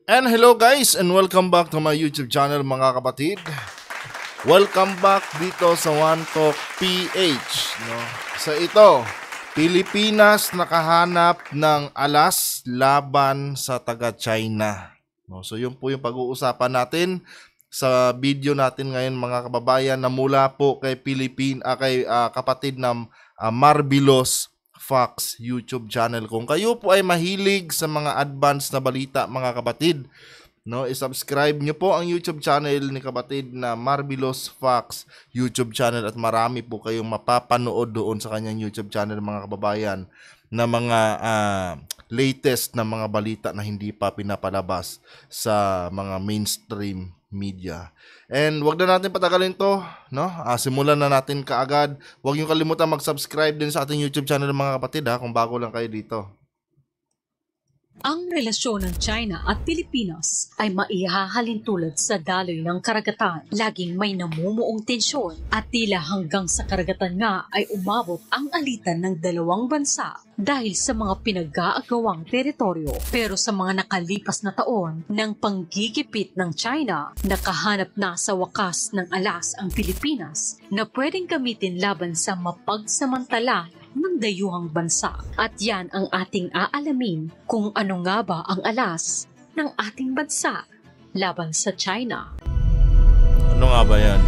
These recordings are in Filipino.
And hello guys and welcome back to my YouTube channel mga kapatid. Welcome back dito sa One Talk PH. No? Sa ito, Pilipinas nakahanap ng alas laban sa taga-China. No? So yun po yung pag-uusapan natin sa video natin ngayon mga kababayan na mula po kay kapatid ng Marbilos Fox YouTube channel. Kung kayo po ay mahilig sa mga advanced na balita mga kapatid, no, i-subscribe nyo po ang YouTube channel ni kapatid na Marbilos Fox YouTube channel at marami po kayong mapapanood doon sa kanyang YouTube channel mga kababayan na mga latest na mga balita na hindi pa pinapalabas sa mga mainstream media. And wag na natin patagalin to, no? Simulan na natin kaagad. Huwag niyo kalimutan mag-subscribe din sa ating YouTube channel mga kapatid kung bago lang kayo dito. Ang relasyon ng China at Pilipinas ay maihahalin tulad sa daloy ng karagatan. Laging may namumuong tensyon at tila hanggang sa karagatan nga ay umabot ang alitan ng dalawang bansa dahil sa mga pinag-aagawang teritoryo. Pero sa mga nakalipas na taon ng panggigipit ng China, nakahanap na sa wakas ng alas ang Pilipinas na pwedeng gamitin laban sa mapagsamantala ng dayuhang bansa. At yan ang ating aalamin kung ano nga ba ang alas ng ating bansa laban sa China. Ano nga ba yan?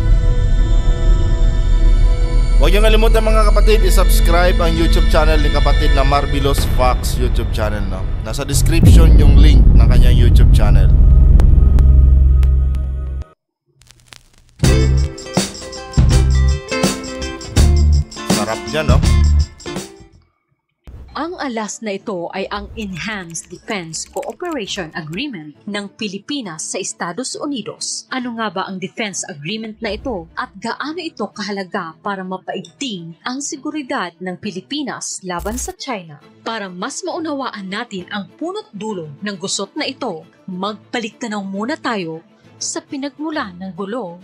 Huwag niyong kalimutan mga kapatid, i-subscribe ang YouTube channel ni kapatid na Marbilos Fox YouTube channel. No? Nasa description yung link ng kanyang YouTube channel. Sarap dyan, no? Ang alas na ito ay ang Enhanced Defense Cooperation Agreement ng Pilipinas sa Estados Unidos. Ano nga ba ang defense agreement na ito at gaano ito kahalaga para mapaigting ang seguridad ng Pilipinas laban sa China? Para mas maunawaan natin ang punot dulo ng gusot na ito, magpaliktanaw muna tayo sa pinagmulan ng gulo,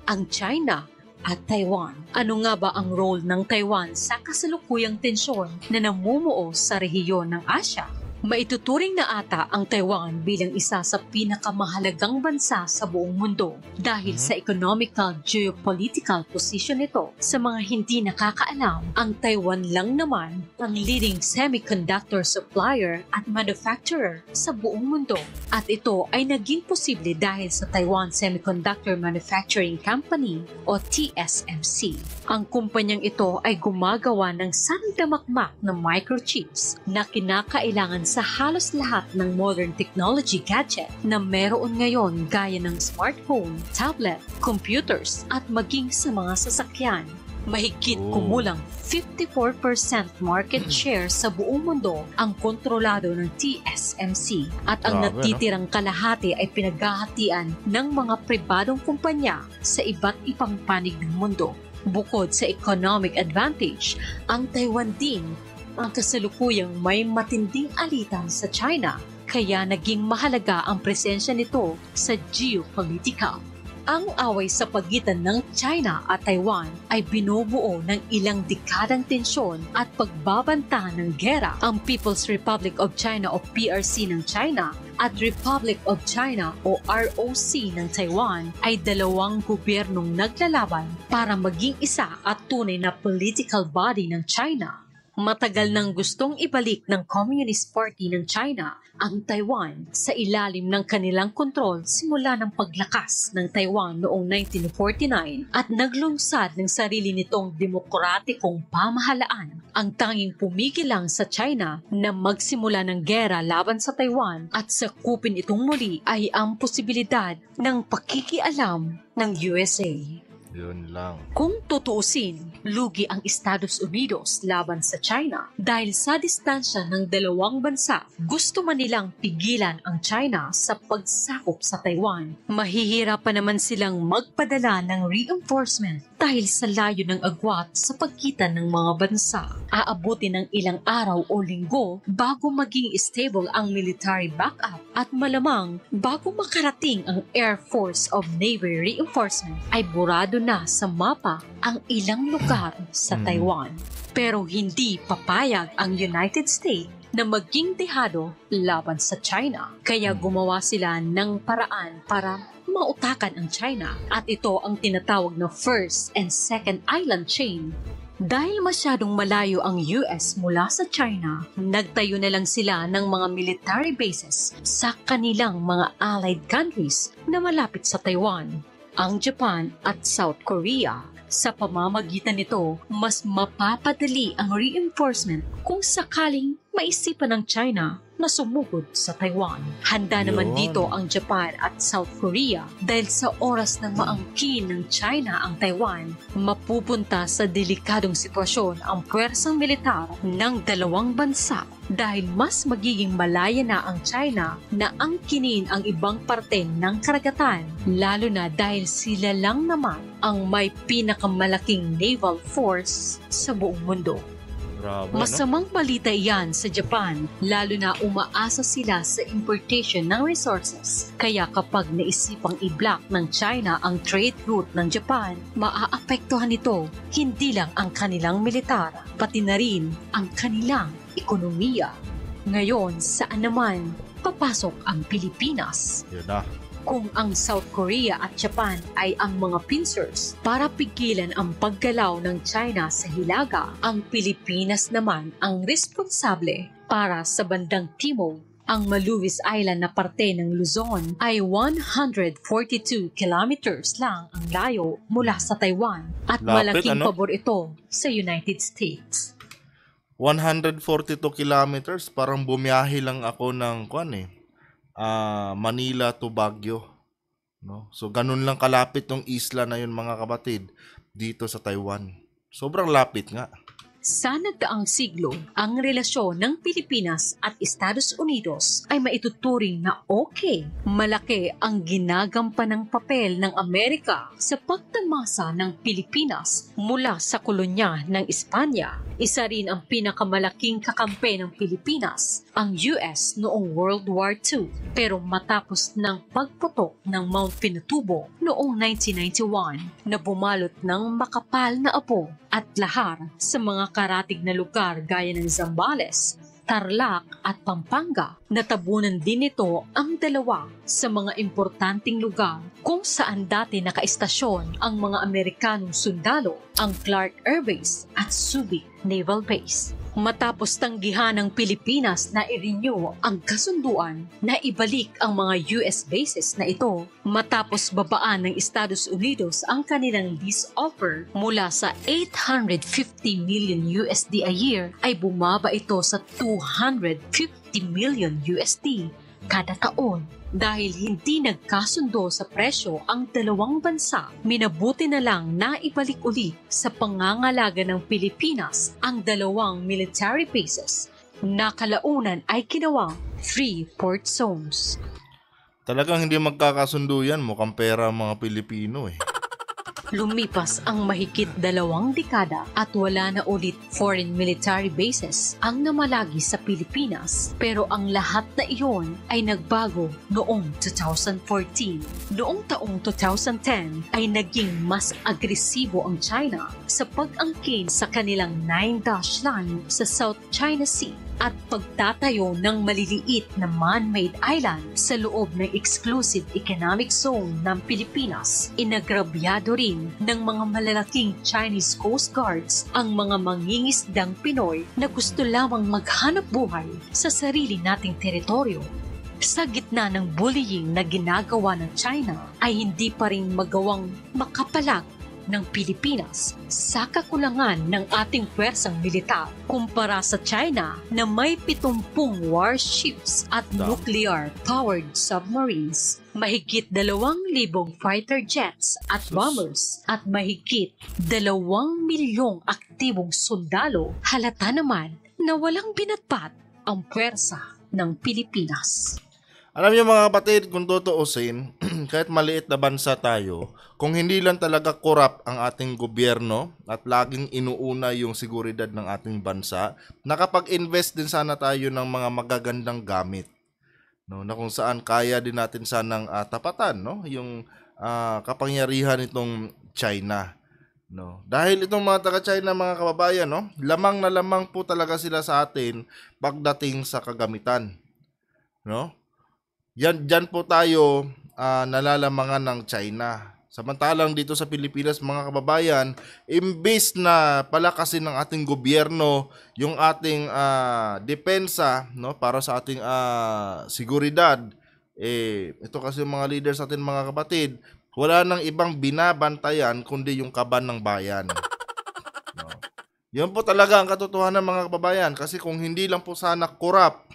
ang China at Taiwan. Ano nga ba ang role ng Taiwan sa kasalukuyang tensyon na namumuo sa rehiyon ng Asya? Maituturing na ata ang Taiwan bilang isa sa pinakamahalagang bansa sa buong mundo dahil sa economical geopolitical position nito. Sa mga hindi nakakaalam, ang Taiwan lang naman ang leading semiconductor supplier at manufacturer sa buong mundo. At ito ay naging posible dahil sa Taiwan Semiconductor Manufacturing Company o TSMC. Ang kumpanyang ito ay gumagawa ng sandamakmak na microchips na kinakailangan sa halos lahat ng modern technology gadget na meron ngayon gaya ng smartphone, tablet, computers at maging sa mga sasakyan. Mahigit kumulang 54% market share sa buong mundo ang kontrolado ng TSMC at ang natitirang kalahati ay pinaghahatian ng mga pribadong kumpanya sa iba't ibang panig ng mundo. Bukod sa economic advantage, ang Taiwan din ang kasalukuyang may matinding alitan sa China, kaya naging mahalaga ang presensya nito sa geopolitical. Ang away sa pagitan ng China at Taiwan ay binubuo ng ilang dekadang tensyon at pagbabanta ng gera. Ang People's Republic of China o PRC ng China at Republic of China o ROC ng Taiwan ay dalawang gobyernong naglalaban para maging isa at tunay na political body ng China. Matagal nang gustong ibalik ng Communist Party ng China ang Taiwan sa ilalim ng kanilang kontrol simula ng paglakas ng Taiwan noong 1949 at naglungsad ng sarili nitong demokratikong pamahalaan. Ang tanging pumigil lang sa China na magsimula ng gera laban sa Taiwan at sakupin itong muli ay ang posibilidad ng pakikialam ng USA. Yun lang. Kung tutuusin, lugi ang Estados Unidos laban sa China dahil sa distansya ng dalawang bansa. Gusto man nilang pigilan ang China sa pagsakop sa Taiwan. Mahihirapan naman silang magpadala ng reinforcement dahil sa layo ng agwat sa pagitan ng mga bansa. Aabutin ng ilang araw o linggo bago maging stable ang military backup at malamang bago makarating ang Air Force of Navy reinforcement ay burado na sa mapa ang ilang lugar sa Taiwan. Pero hindi papayag ang United States na maging dehado laban sa China. Kaya gumawa sila ng paraan para mautakan ang China at ito ang tinatawag na first and second island chain. Dahil masyadong malayo ang US mula sa China, nagtayo na lang sila ng mga military bases sa kanilang mga allied countries na malapit sa Taiwan, ang Japan at South Korea. Sa pamamagitan nito, mas mapapadali ang reinforcement kung sakaling maisipan ng China na sumugod sa Taiwan. Handa naman Yun. dito ang Japan at South Korea dahil sa oras ng maangkin ng China ang Taiwan, mapupunta sa delikadong sitwasyon ang puwersang militar ng dalawang bansa dahil mas magiging malaya na ang China na angkinin ang ibang parte ng karagatan, lalo na dahil sila lang naman ang may pinakamalaking naval force sa buong mundo. Grabe, no? Masamang balita iyan sa Japan, lalo na umaasa sila sa importation ng resources. Kaya kapag naisipang i-block ng China ang trade route ng Japan, maaapektuhan nito hindi lang ang kanilang militar, pati na rin ang kanilang ekonomiya. Ngayon, saan naman papasok ang Pilipinas? Yun na. Kung ang South Korea at Japan ay ang mga pincers para pigilan ang paggalaw ng China sa Hilaga, ang Pilipinas naman ang responsable para sa bandang timog. Ang Maluwis Island na parte ng Luzon ay 142 kilometers lang ang layo mula sa Taiwan at Lapit, malaking ano? pabor ito sa United States. 142 kilometers, parang bumiyahe lang ako ng Manila to Baguio, no? So ganun lang kalapit tong isla na yun, mga kapatid, dito sa Taiwan. Sobrang lapit nga. Sa nagdaang siglo, ang relasyon ng Pilipinas at Estados Unidos ay maituturing na okay. Malaki ang ginagampanang papel ng Amerika sa pagtamasa ng Pilipinas mula sa kolonya ng Espanya. Isa rin ang pinakamalaking kakampi ng Pilipinas, ang US noong World War II. Pero matapos ng pagputok ng Mount Pinatubo noong 1991 na bumalot ng makapal na apo at lahar sa mga karatig na lugar gaya ng Zambales, Tarlac at Pampanga, natabunan din nito ang dalawa sa mga importanteng lugar kung saan dati nakaistasyon ang mga Amerikanong sundalo, ang Clark Air Base at Subic Naval Base. Matapos tanggihan ng Pilipinas na i-renew ang kasunduan na ibalik ang mga US bases na ito, matapos babaan ng Estados Unidos ang kanilang lease offer mula sa 850 million USD a year, ay bumaba ito sa 250 million USD kada taon. Dahil hindi nagkasundo sa presyo ang dalawang bansa, minabuti na lang na ibalik ulit sa pangangalaga ng Pilipinas ang dalawang military bases na kalaunan ay ginawang free port zones. Talagang hindi magkakasundo yan, mukhang pera ang mga Pilipino eh. Lumipas ang mahigit 2 dekada at wala na ulit foreign military bases ang namalagi sa Pilipinas. Pero ang lahat na iyon ay nagbago noong 2014. Noong taong 2010 ay naging mas agresibo ang China sa pag-angkin sa kanilang 9-dash line sa South China Sea at pagtatayo ng maliliit na man-made island sa loob ng exclusive economic zone ng Pilipinas. Inagrabyado rin ng mga malalaking Chinese Coast Guards ang mga mangingisdang Pinoy na gusto lamang maghanap buhay sa sarili nating teritoryo. Sa gitna ng bullying na ginagawa ng China ay hindi pa rin magawang makapalag ng Pilipinas sa kakulangan ng ating pwersang militar kumpara sa China na may 70 warships at nuclear-powered submarines, mahigit 2,000 fighter jets at bombers at mahigit 2 milyong aktibong sundalo. Halata naman na walang binatpat ang pwersa ng Pilipinas. Alam niyo mga kapatid, kung tutuusin, kahit maliit na bansa tayo, kung hindi lang talaga korap ang ating gobyerno at laging inuuna yung seguridad ng ating bansa, nakapag-invest din sana tayo ng mga magagandang gamit, no, na kung saan kaya din natin sanang tapatan, no, yung kapangyarihan nitong China. No. Dahil itong mga taga-China, mga kababayan, no, lamang na lamang po talaga sila sa atin pagdating sa kagamitan, no? Diyan po tayo nalalamangan ng China. Samantalang dito sa Pilipinas, mga kababayan, imbis na palakasin ng ating gobyerno yung ating depensa, no, para sa ating seguridad, ito kasi yung mga leaders natin, mga kapatid, wala nang ibang binabantayan kundi yung kaban ng bayan. No. Yan po talaga ang katotohanan, mga kababayan, kasi kung hindi lang po sana corrupt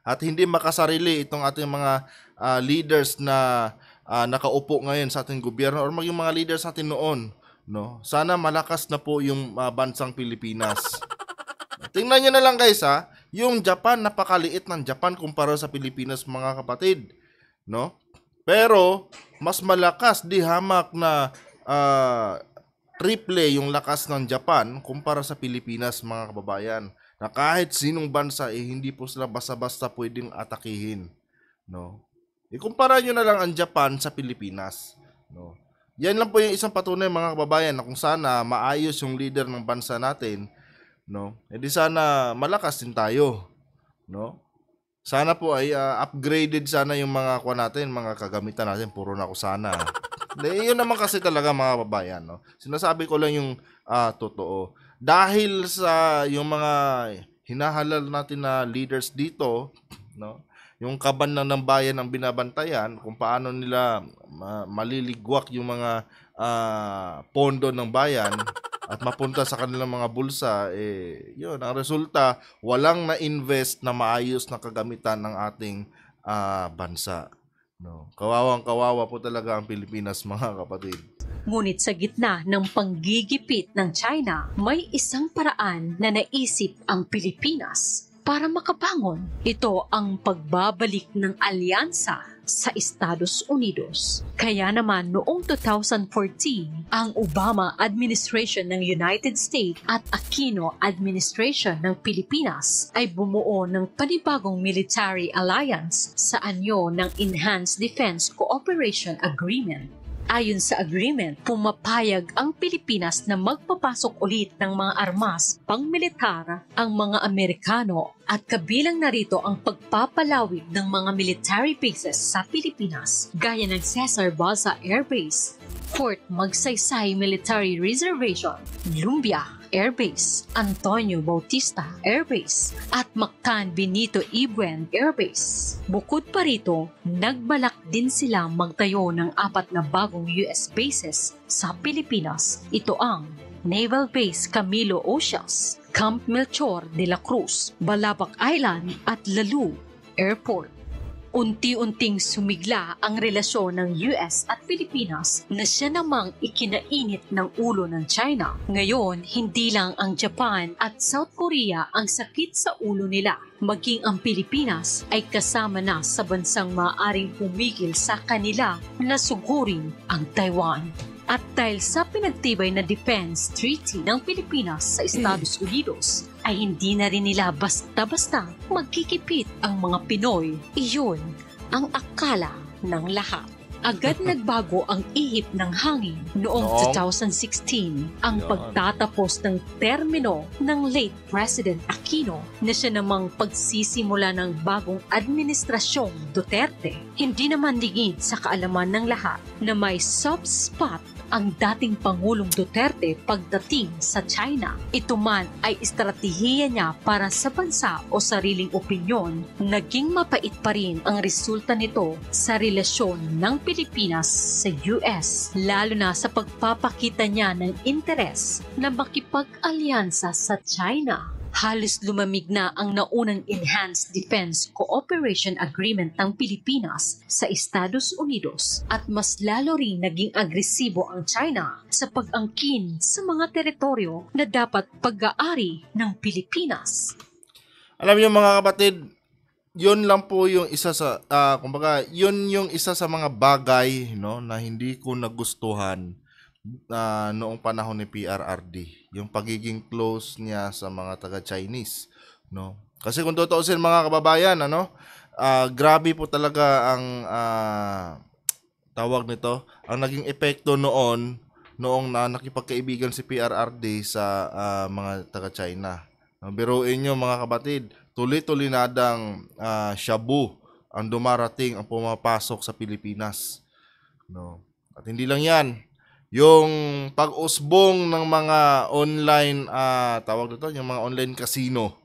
at hindi makasarili itong ating mga leaders na nakaupo ngayon sa ating gobyerno or maging mga leaders natin noon, no, sana malakas na po yung bansang Pilipinas. Tingnan nyo na lang, guys, yung Japan, napakaliit ng Japan kumpara sa Pilipinas, mga kapatid, no? Pero mas malakas, di hamak na triple yung lakas ng Japan kumpara sa Pilipinas, mga kababayan, na kahit sinong bansa hindi po sila basta-basta pwedeng atakihin, no? Ikumpara nyo na lang ang Japan sa Pilipinas, no? Yan lang po yung isang patunay, mga kababayan, na kung sana maayos yung leader ng bansa natin, no, edi sana malakas din tayo, no? Sana po ay upgraded sana yung mga kuha natin, mga kagamitan natin, puro na ako sana. Yun naman kasi talaga, mga kababayan, no? Sinasabi ko lang yung totoo. Dahil sa yung mga hinahalal natin na leaders dito, no? Yung kaban ng bayan ang binabantayan, kung paano nila maliligwak yung mga pondo ng bayan at mapunta sa kanilang mga bulsa, yun, ang resulta, walang na-invest na maayos na kagamitan ng ating bansa. No. Kawawang-kawawa po talaga ang Pilipinas, mga kapatid. Ngunit sa gitna ng panggigipit ng China, may isang paraan na naisip ang Pilipinas para makabangon. Ito ang pagbabalik ng alyansa sa Estados Unidos. Kaya naman noong 2014, ang Obama administration ng United States at Aquino administration ng Pilipinas ay bumuo ng panibagong military alliance sa anyo ng Enhanced Defense Cooperation Agreement. Ayon sa agreement, pumapayag ang Pilipinas na magpapasok ulit ng mga armas pangmilitar ang mga Amerikano at kabilang narito ang pagpapalawig ng mga military bases sa Pilipinas gaya ng Cesar Balsa Air Base, Fort Magsaysay Military Reservation, Lumbia Air Base, Antonio Bautista Air Base at Mactan Benito Ibuen Air Base. Bukod pa rito, nagbalak din sila magtayo ng 4 na bagong US bases sa Pilipinas. Ito ang Naval Base Camilo Ocios, Camp Melchor de la Cruz, Balabac Island at Lalu Airport. Unti-unting sumigla ang relasyon ng US at Pilipinas na siya namang ikinainit ng ulo ng China. Ngayon, hindi lang ang Japan at South Korea ang sakit sa ulo nila. Maging ang Pilipinas ay kasama na sa bansang maaaring pumigil sa kanila na sugurin ang Taiwan. At dahil sa pinagtibay na Defense Treaty ng Pilipinas sa Estados Unidos, ay hindi na rin nila basta-basta magkikipit ang mga Pinoy. Iyon ang akala ng lahat. Agad nagbago ang ihip ng hangin noong 2016 ang pagtatapos ng termino ng late President Aquino na siya namang pagsisimula ng bagong administrasyong Duterte. Hindi naman lingid sa kaalaman ng lahat na may soft spot ang dating Pangulong Duterte pagdating sa China. Ito man ay estratehiya niya para sa bansa o sariling opinyon. Naging mapait pa rin ang resulta nito sa relasyon ng Pilipinas sa US, lalo na sa pagpapakita niya ng interes na makipag-alyansa sa China. Halos lumamig na ang naunang Enhanced Defense Cooperation Agreement ng Pilipinas sa Estados Unidos at mas lalo rin naging agresibo ang China sa pag-angkin sa mga teritoryo na dapat pag-aari ng Pilipinas. Alam niyo, mga kapatid, yun lang po yung isa sa kumbaga, yun yung isa sa mga bagay, no, na hindi ko nagustuhan noong panahon ni PRRD, yung pagiging close niya sa mga taga-Chinese, no? Kasi kung tutuusin, mga kababayan, grabe po talaga ang tawag nito, ang naging epekto noon noong na nakipagkaibigan si PRRD sa mga taga-China. Biruin nyo mga kapatid, tuloy-tulinadang shabu ang dumarating, ang pumapasok sa Pilipinas. No? At hindi lang yan, yung pag-usbong ng mga online, tawag dito, yung mga online casino.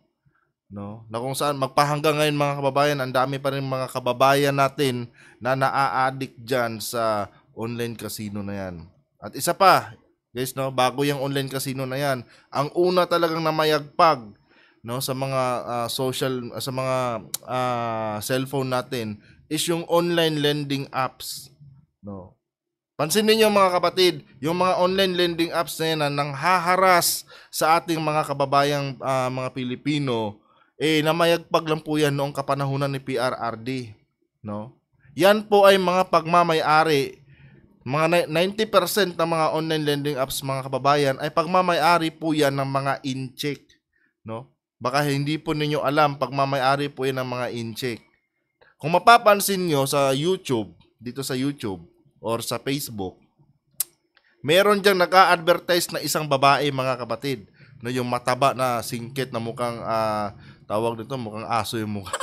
No? Na kung saan magpahanggang ngayon mga kababayan, ang dami pa rin mga kababayan natin na naa-addict dyan sa online casino na yan. At isa pa, guys, no, bago yung online casino na yan, ang una talagang namayagpag, no, sa mga sa mga cellphone natin is yung online lending apps, no. Pansin niyo mga kapatid, yung mga online lending apps na yan na nanghaharas sa ating mga kababayang mga Pilipino, namayagpag lang po yan noong kapanahunan ni PRRD, no. Yan po ay mga pagmamay-ari. Mga 90% ng mga online lending apps mga kababayan ay pagmamay-ari po yan ng mga incheck, no. Baka hindi po ninyo alam, pagmamay-ari po yan ng mga incheck. Kung mapapansin nyo sa YouTube, dito sa YouTube or sa Facebook, meron diyang nag-a-advertise na isang babae mga kapatid, no, yung mataba na singkit na mukhang tawag dito, mukhang aso yung mukha.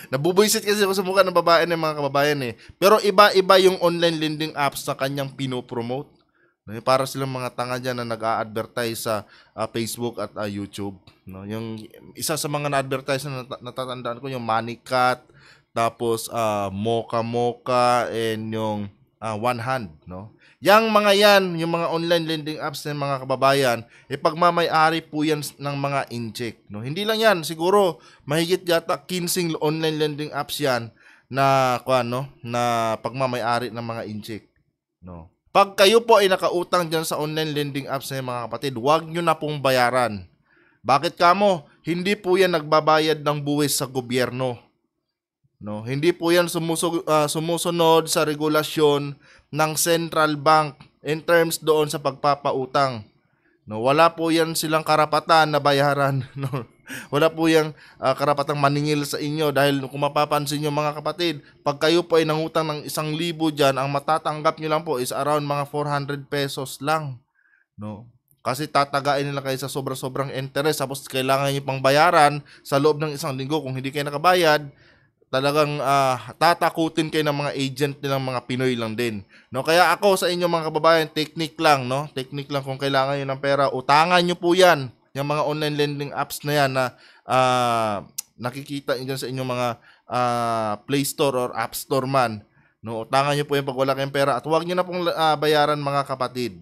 Nabubuisit kasi ako sa mukha ng babae ng mga kababayan eh. Pero iba-iba yung online lending apps na kanyang pinopromote. Para silang mga tanga dyan na nag-a-advertise sa Facebook at YouTube. No? Yung isa sa mga na-advertise na natatandaan ko, yung Moneycat, tapos Mocha Mocha, and yung One Hand. No? Yang mga yan, yung mga online lending apps ng mga kababayan, pagmamay-ari po yan ng mga incheck. No? Hindi lang yan, siguro mahigit yata 15 online lending apps yan na pagmamay-ari ng mga incheck. No? Pag kayo po ay nakautang dyan sa online lending apps na mga kapatid, huwag nyo na pong bayaran. Bakit kamo? Hindi po yan nagbabayad ng buwis sa gobyerno. No, hindi po yan sumusunod sa regulasyon ng Central Bank in terms doon sa pagpapautang. No, wala po yan silang karapatan na bayaran. No, wala po yang karapatang maningil sa inyo dahil kung mapapansin nyo mga kapatid, pag kayo po ay nangutang ng 1,000 dyan, ang matatanggap nyo lang po is around mga 400 pesos lang. No, kasi tatagain nila kayo sa sobrang interest, tapos kailangan nyo pang bayaran sa loob ng 1 linggo. Kung hindi kayo nakabayad, talagang tatakutin kayo ng mga agent nilang mga Pinoy lang din. No, kaya ako sa inyo mga kababayan, technique lang, no? Technique lang, kung kailangan niyo ng pera, utangan niyo po 'yan. Yung mga online lending apps na 'yan na nakikita niyo sa inyong mga Play Store or App Store man. No, utangan niyo po 'yan pag wala kayong pera, at huwag niyo na pong bayaran mga kapatid.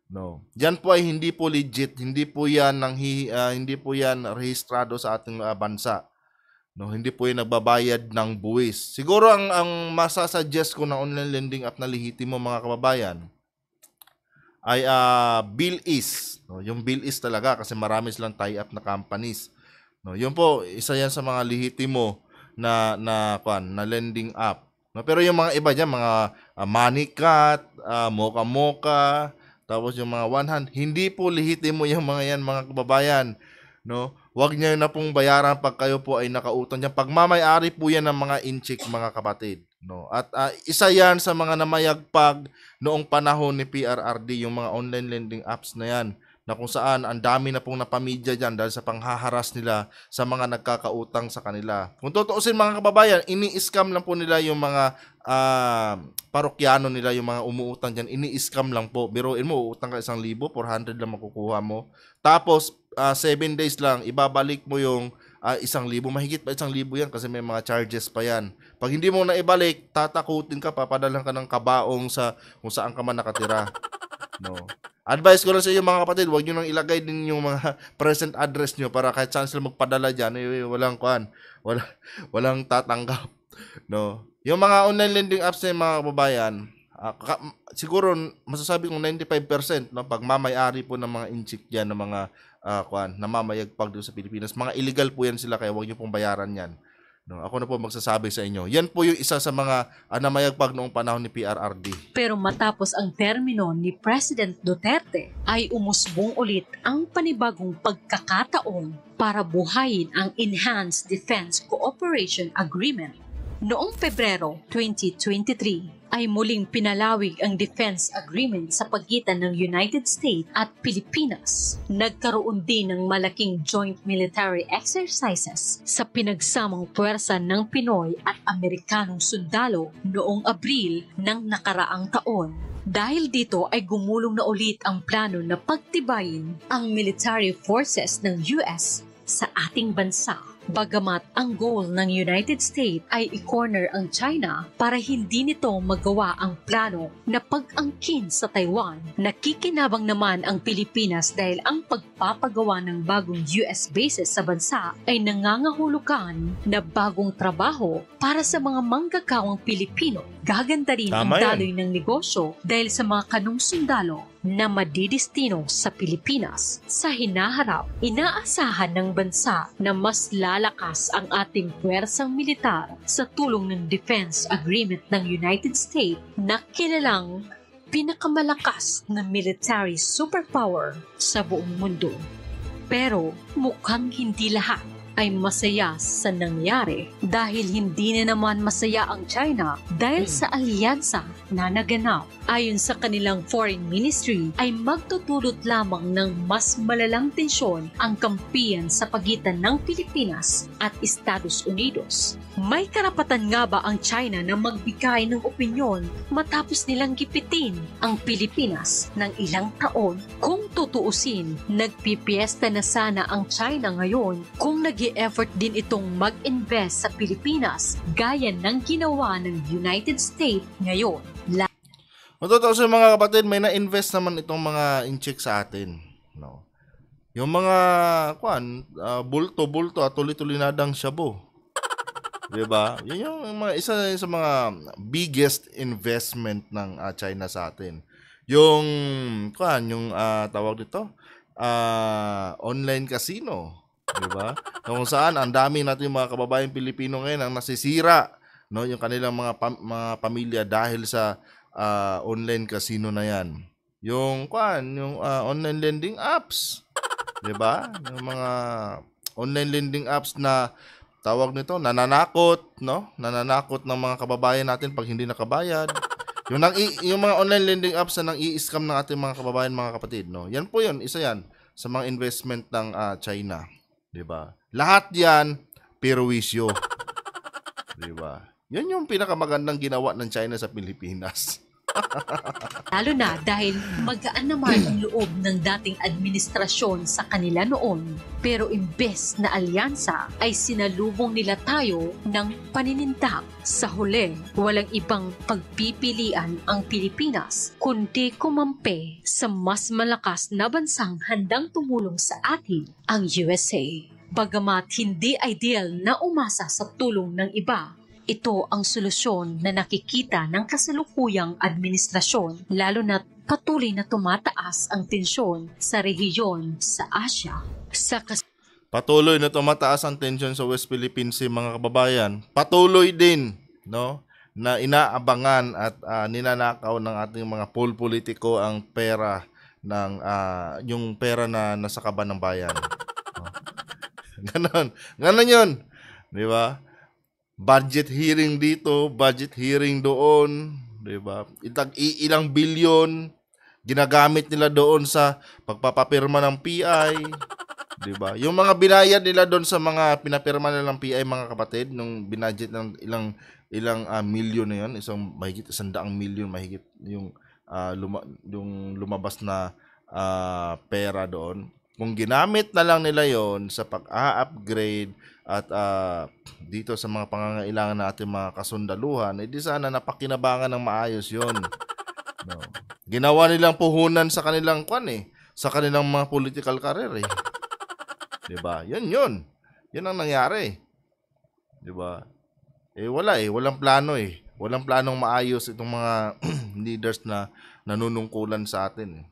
No. Diyan po ay hindi po legit, hindi po 'yan hindi po 'yan rehistrado sa ating bansa. No, hindi po yung nagbabayad ng buwis. Siguro ang masasuggest ko na online lending app na lehitimo mga kababayan ay Bilis. No, yung Bilis talaga kasi marami silang tie-up na companies. No, yun po, isa yan sa mga lehitimo na lending app. No, pero yung mga iba diyan, mga Moneycat, Mocha Mocha, tapos yung mga One Hand, hindi po lehitimo yung mga yan mga kababayan. No, wag niyo na pong bayaran pag kayo po ay nakautang diyan. Pagmamay-ari po yan ng mga incheck mga kapatid. No, at isa yan sa mga namayagpag noong panahon ni PRRD, yung mga online lending apps na yan, na kung saan ang dami na pong napamidya dyan dahil sa panghaharas nila sa mga nagkakautang sa kanila. Kung tutuusin mga kababayan, ini-scam lang po nila yung mga parokyano nila, yung mga umuutang dyan, ini-scam lang po. Biruin mo, uutang ka 1,000, 400 lang makukuha mo. Tapos 7 days lang, ibabalik mo yung 1,000. Mahigit pa 1,000 yan kasi may mga charges pa yan. Pag hindi mo na ibalik, tatakutin ka, papadalan ka ng kabaong sa kung saan ka man nakatira. No. Advice ko lang sa inyo mga kapatid, huwag nyo nang ilagay din yung mga present address nyo para kahit saan sila magpadala dyan, walang tatanggap. No. Yung mga online lending apps na yung mga kababayan, siguro masasabi kong 95%, no, pagmamay-ari po ng mga incheck dyan ng mga namamayagpag dito sa Pilipinas. Mga illegal po yan sila, kaya huwag nyo pong bayaran yan. No, ako na po magsasabi sa inyo. Yan po yung isa sa mga namayagpag noong panahon ni PRRD. Pero matapos ang termino ni President Duterte, ay umusbong ulit ang panibagong pagkakataon para buhayin ang Enhanced Defense Cooperation Agreement. Noong Pebrero 2023 ay muling pinalawig ang defense agreement sa pagitan ng United States at Pilipinas. Nagkaroon din ng malaking joint military exercises sa pinagsamang puwersa ng Pinoy at Amerikanong sundalo noong Abril ng nakaraang taon. Dahil dito ay gumulong na ulit ang plano na pagtibayin ang military forces ng US sa ating bansa. Bagamat ang goal ng United States ay i-corner ang China para hindi nito magawa ang plano na pag-angkin sa Taiwan, nakikinabang naman ang Pilipinas dahil ang pagpapagawa ng bagong US bases sa bansa ay nangangahulugan na bagong trabaho para sa mga manggagawang Pilipino. Gaganda rin ang daloy ng negosyo dahil sa mga kanong sundalo na madidestino sa Pilipinas. Sa hinaharap, inaasahan ng bansa na mas lalakas ang ating puwersang militar sa tulong ng Defense Agreement ng United States na kilalang pinakamalakas na military superpower sa buong mundo. Pero mukhang hindi lahat ay masaya sa nangyari dahil hindi na naman masaya ang China dahil sa alyansa na naganap. Ayon sa kanilang foreign ministry ay magtutulot lamang ng mas malalang tensyon ang kampiyan sa pagitan ng Pilipinas at Estados Unidos. May karapatan nga ba ang China na magbigay ng opinyon matapos nilang gipitin ang Pilipinas ng ilang taon? Kung tutuusin, nagpipiesta na sana ang China ngayon kung nag-i-effort din itong mag-invest sa Pilipinas gaya ng ginawa ng United States ngayon. Matotoo sa mga kapatid, may na-invest naman itong mga incheck sa atin. No? Yung mga bulto-bulto at tuloy-tulinadang shabu. Diba? Yan yung mga, isa sa mga biggest investment ng China sa atin. Yung tawag dito, online casino. Diba? Kung saan, ang dami natin mga kababayang Pilipino ngayon ang nasisira, no? Yung kanilang mga pamilya dahil sa online casino na yan. Yung online lending apps. 'Di ba? Yung mga online lending apps na tawag nito, nananakot, no? Nananakot ng mga kababayan natin pag hindi nakabayad. Yung mga online lending apps na nang i-scam ng ating mga kababayan, mga kapatid, no? Yan po 'yun, isa 'yan sa mga investment ng China, 'di ba? Lahat 'yan perwisyo. 'Di ba? Yan yung pinakamagandang ginawa ng China sa Pilipinas. Lalo na dahil magaan naman ang loob ng dating administrasyon sa kanila noon. Pero imbes na alyansa ay sinalubong nila tayo ng paninindak. Sa huli, walang ibang pagpipilian ang Pilipinas kundi kumampi sa mas malakas na bansang handang tumulong sa atin, ang USA. Bagamat hindi ideal na umasa sa tulong ng iba, ito ang solusyon na nakikita ng kasalukuyang administrasyon, lalo na patuloy na tumataas ang tensyon sa rehiyon sa Asia. Patuloy na tumataas ang tensyon sa West Philippine Sea, mga kababayan. Patuloy din, no, na inaabangan at ninanakaw ng ating mga politiko ang pera ng yung pera na nasa kaban ng bayan. Ganon 'yun, 'di ba? Budget hearing dito, budget hearing doon, 'di ba? Ilang bilyon ginagamit nila doon sa pagpapapirma ng PI, 'di ba? Yung mga binayad nila doon sa mga pinapirma nila ng PI, mga kapatid, nung binudget ng ilang milyon na 'yon, mahigit 100 milyon mahigit yung lumabas na pera doon. Kung ginamit na lang nila 'yon sa pag-upgrade at dito sa mga pangangailangan ng ating mga kasundaluhan, di sana napakinabangan ng maayos 'yon. No. Ginawa nilang puhunan sa kanilang sa kanilang mga political career, eh. 'Di ba? 'Yun. 'Yun ang nangyari. 'Di ba? Walang plano, eh. Walang planong maayos itong mga leaders na nanunungkulan sa atin, eh.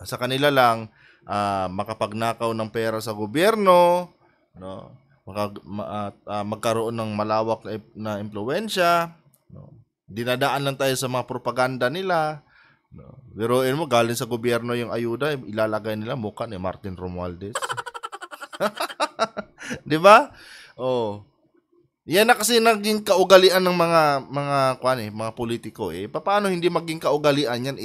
Sa kanila lang makapagnakaw ng pera sa gobyerno, no? Magkaroon ng malawak na impluwensya, no? Dinadaan lang tayo sa mga propaganda nila, no? Biruin mo, galing sa gobyerno yung ayuda, ilalagay nila mukha ni Martin Romualdez. 'Di ba? Oh. Yan na kasi naging kaugalian ng mga politiko eh. Paano hindi maging kaugalian yan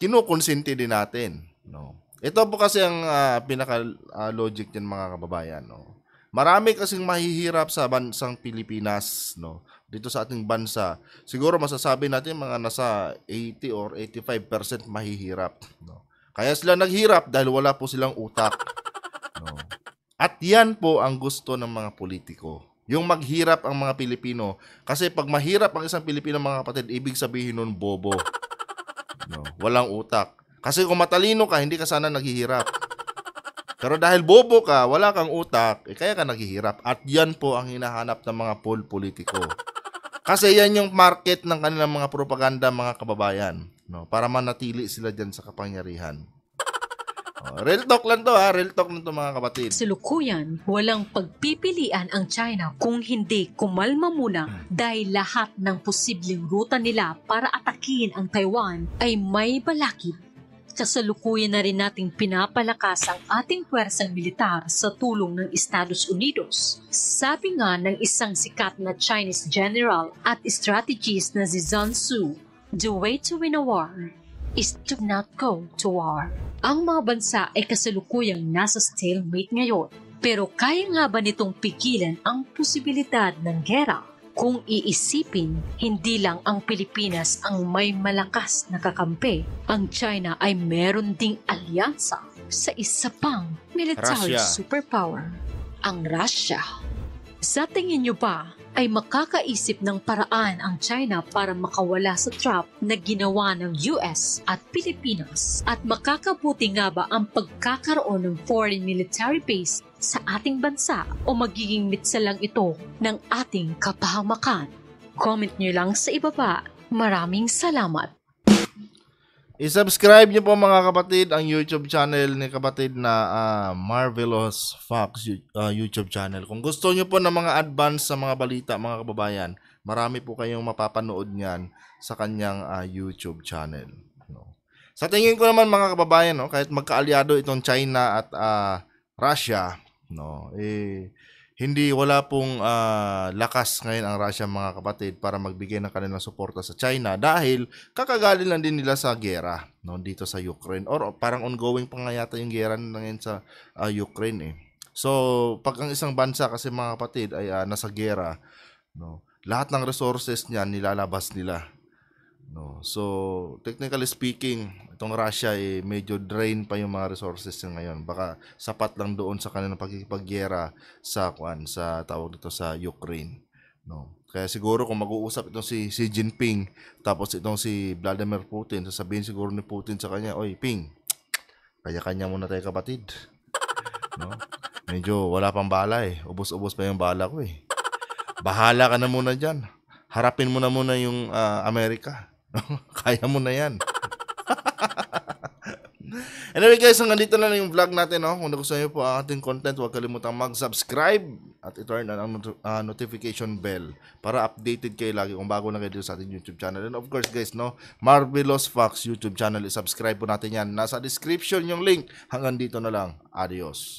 kinukonsente din natin, no. Ito po kasi ang pinaka logic niyan mga kababayan, no. Marami kasing mahihirap sa bansang Pilipinas, no. Dito sa ating bansa, siguro masasabi natin mga nasa 80 or 85% mahihirap, no. Kaya sila naghirap dahil wala po silang utak, no. At yan po ang gusto ng mga politiko. Yung maghirap ang mga Pilipino. Kasi pag mahirap ang isang Pilipino mga kapatid, ibig sabihin nun bobo. No, walang utak. Kasi kung matalino ka, hindi ka sana naghihirap. Pero dahil bobo ka, wala kang utak, kaya ka naghihirap. At yan po ang hinahanap ng mga politiko. Kasi yan yung market ng kanilang mga propaganda, mga kababayan. No, para manatili sila dyan sa kapangyarihan. Real talk lang to ha, real talk lang to mga kapatid. Kasalukuyan, walang pagpipilian ang China kung hindi kumalma muna dahil lahat ng posibleng ruta nila para atakin ang Taiwan ay may balakid. Kasalukuyan na rin nating pinapalakas ang ating pwersang militar sa tulong ng Estados Unidos. Sabi nga ng isang sikat na Chinese general at strategist na si Sun Tzu, the way to win a war is to not go to war. Ang mga bansa ay kasalukuyang nasa stalemate ngayon. Pero kaya nga ba nitong pigilan ang posibilidad ng gera? Kung iisipin, hindi lang ang Pilipinas ang may malakas na kakampi. Ang China ay meron ding alyansa sa isa pang military Russia. superpower, ang Russia. Sa tingin nyo ba ay makakaisip ng paraan ang China para makawala sa trap na ginawa ng US at Pilipinas? At makakabuti nga ba ang pagkakaroon ng foreign military base sa ating bansa o magiging mitsa lang ito ng ating kapahamakan? Comment nyo lang sa ibaba. Maraming salamat. I-subscribe niyo po mga kapatid ang YouTube channel ni kapatid na Marvelous Fox YouTube channel. Kung gusto niyo po ng mga advance sa mga balita mga kababayan, marami po kayong mapapanood niyan sa kanyang YouTube channel. No. Sa tingin ko naman mga kababayan, no, kahit magkaalyado itong China at Russia, no, wala pong lakas ngayon ang Russia mga kapatid para magbigay ng kanilang suporta sa China dahil kakagaling lang din nila sa gera, no, dito sa Ukraine, or parang ongoing pa nga yata yung gera ngayon sa Ukraine eh. So pag ang isang bansa kasi mga kapatid ay nasa gera, no, lahat ng resources niyan nilalabas nila. No. So, technically speaking, itong Russia medyo drain pa yung mga resources niya ngayon. Baka sapat lang doon sa kanilang pagkikipaggera sa tawag dito sa Ukraine. No. Kaya siguro kung mag-uusap itong si Xi Jinping tapos itong si Vladimir Putin, sasabihin siguro ni Putin sa kanya, "Oy, Ping, kanya-kanya muna tayo kapatid." No? Medyo wala pang bala eh. Ubos-ubos pa yung bala ko eh. Bahala ka na muna dyan. Harapin mo na muna yung Amerika. Kaya mo na yan. Anyway guys, hanggang dito na lang yung vlog natin. No? Kung nagustuhan nyo po ang ating content, huwag kalimutang mag-subscribe at i-turn on ang notification bell para updated kayo lagi kung bago na kayo dito sa ating YouTube channel. And of course guys, no, Marvelous Fox YouTube channel, i-subscribe po natin yan. Nasa description yung link. Hanggang dito na lang. Adios.